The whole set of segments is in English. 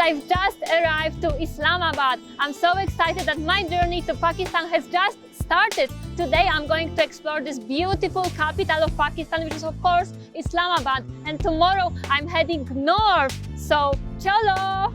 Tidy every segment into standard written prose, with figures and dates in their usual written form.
I've just arrived to Islamabad. I'm so excited that my journey to Pakistan has just started. Today I'm going to explore this beautiful capital of Pakistan, which is of course Islamabad. And tomorrow I'm heading north. So, chalo!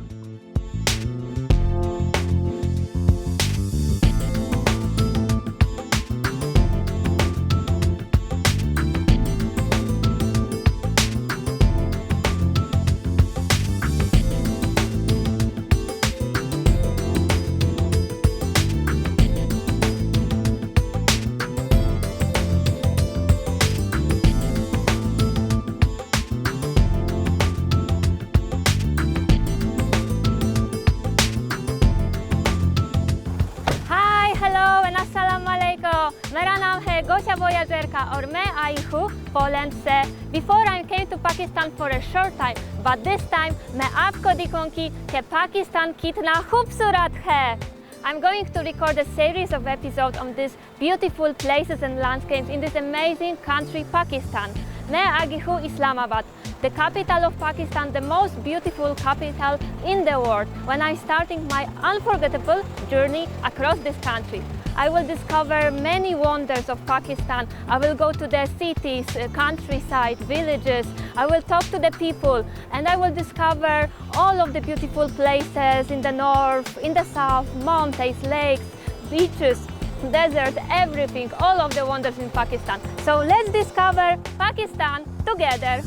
मेरा नाम है गोसिया और मैं आई हूँ Poland से. Before I came to Pakistan for a short time, but this time मैं आपको दिखाऊंगी कि पाकिस्तान कितना खूबसूरत है. I'm going to record a series of episodes on these beautiful places and landscapes in this amazing country, Pakistan. मैं आ गई हूँ Islamabad, the capital of Pakistan, the most beautiful capital in the world, when I'm starting my unforgettable journey across this country. I will discover many wonders of Pakistan. I will go to the cities, countryside, villages. I will talk to the people and I will discover all of the beautiful places in the north, in the south, mountains, lakes, beaches, desert, everything, all of the wonders in Pakistan. So let's discover Pakistan together.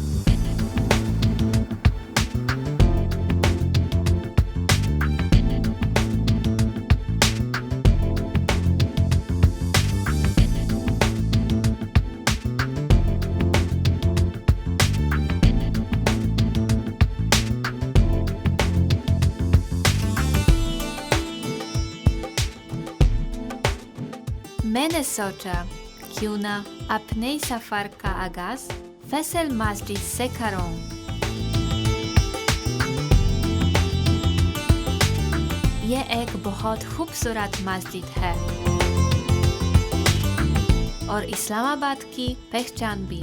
मैंने सोचा क्यों ना अपने सफर का आगाज फैसल मस्जिद से करूं. यह एक बहुत खूबसूरत मस्जिद है और इस्लामाबाद की पहचान भी.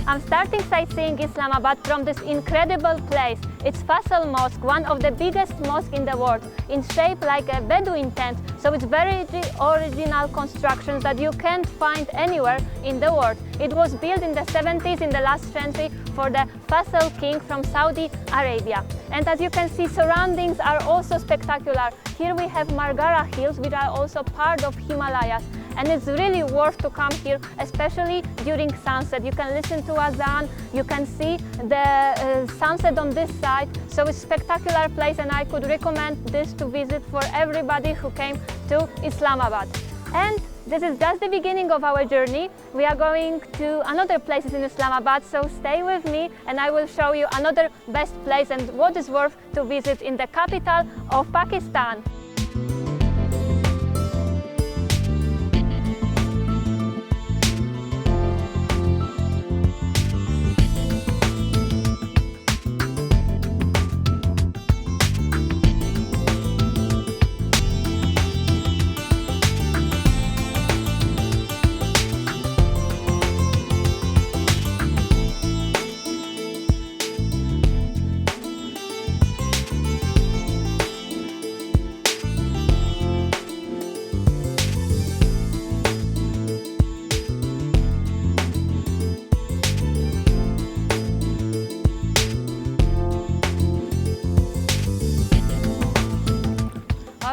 I'm starting sightseeing Islamabad from this incredible place. It's Faisal Mosque, one of the biggest mosques in the world, in shape like a Bedouin tent, so it's very original constructions that you can't find anywhere in the world. It was built in the 70s, in the last century, for the Faisal king from Saudi Arabia. And as you can see, surroundings are also spectacular. Here we have Margalla Hills, which are also part of Himalayas. And it's really worth to come here, especially during sunset. You can listen to Azan, you can see the sunset on this side. So it's a spectacular place and I could recommend this to visit for everybody who came to Islamabad. And this is just the beginning of our journey. We are going to another places in Islamabad, so stay with me and I will show you another best place and what is worth to visit in the capital of Pakistan.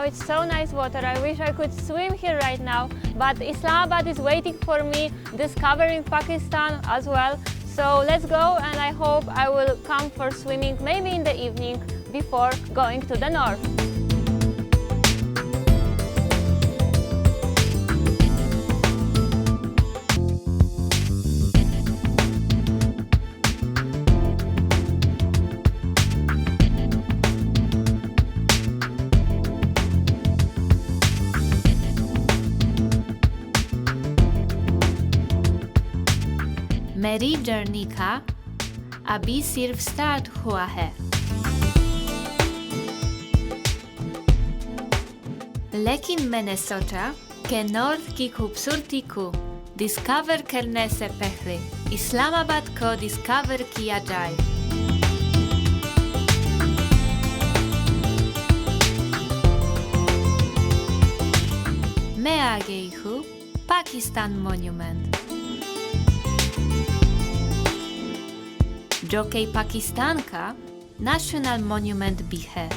It's so nice water. I wish I could swim here right now, but Islamabad is waiting for me, discovering Pakistan as well. So let's go and I hope I will come for swimming maybe in the evening before going to the north. मेरी journey का अभी सिर्फ start हुआ है। लेकिन मैंने सोचा कि नॉर्थ की खूबसूरती को डिस्कवर करने से पहले इस्लामाबाद को डिस्कवर किया जाए। मैं आ गई हूँ पाकिस्तान मॉन्यूमेंट, जो कि पाकिस्तान का नेशनल मॉन्यूमेंट भी है।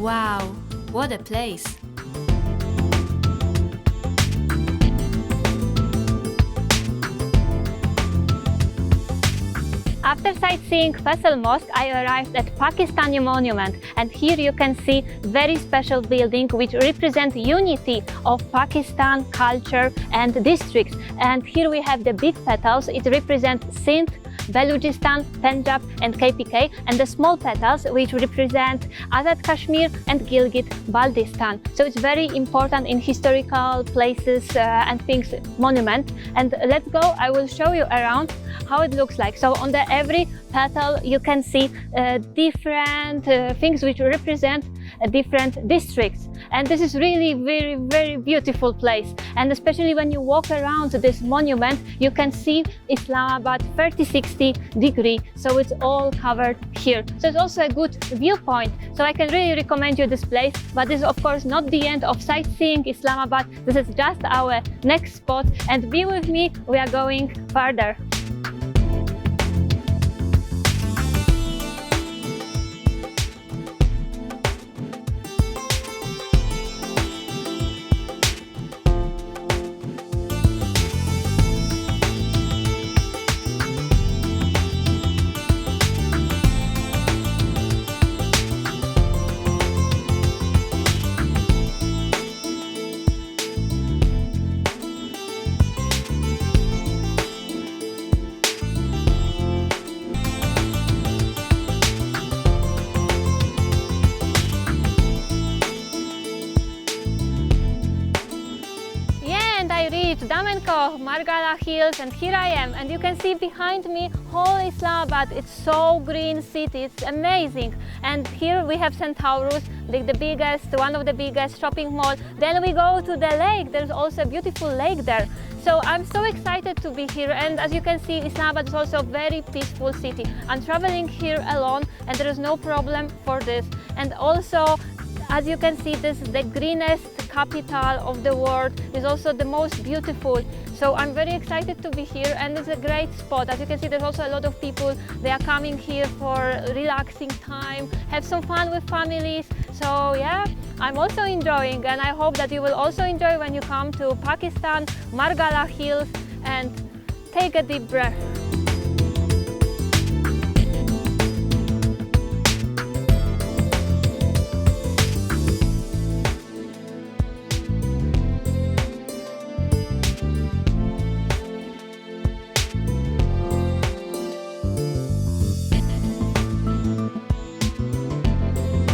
Wow, what a place! After sightseeing Faisal Mosque, I arrived at Pakistani Monument, and here you can see very special building which represent unity of Pakistan culture and districts. And here we have the big petals. It represents Sindh, Balochistan, Punjab and KPK, and the small petals which represent Azad Kashmir and Gilgit-Baltistan. So it's very important in historical places and things, monument. And let's go, I will show you around how it looks like. So on the every petal you can see different things which represent different districts. And this is really very beautiful place. And especially when you walk around this monument, you can see Islamabad 30-60 degree. So it's all covered here. So it's also a good viewpoint. So I can really recommend you this place. But this is of course not the end of sightseeing Islamabad. This is just our next spot. And be with me, we are going further. Margalla Hills, and here I am, and you can see behind me whole Islamabad. It's so green city, it's amazing. And here we have Centaurus, the biggest, one of the biggest shopping mall. Then we go to the lake. There's also a beautiful lake there. So I'm so excited to be here, and as you can see, Islamabad is also a very peaceful city. I'm traveling here alone and there is no problem for this. And also, as you can see, this is the greenest capital of the world. It's also the most beautiful. So I'm very excited to be here, and it's a great spot. As you can see, there's also a lot of people. They are coming here for relaxing time, have some fun with families. So yeah, I'm also enjoying, and I hope that you will also enjoy when you come to Pakistan, Margalla Hills, and take a deep breath.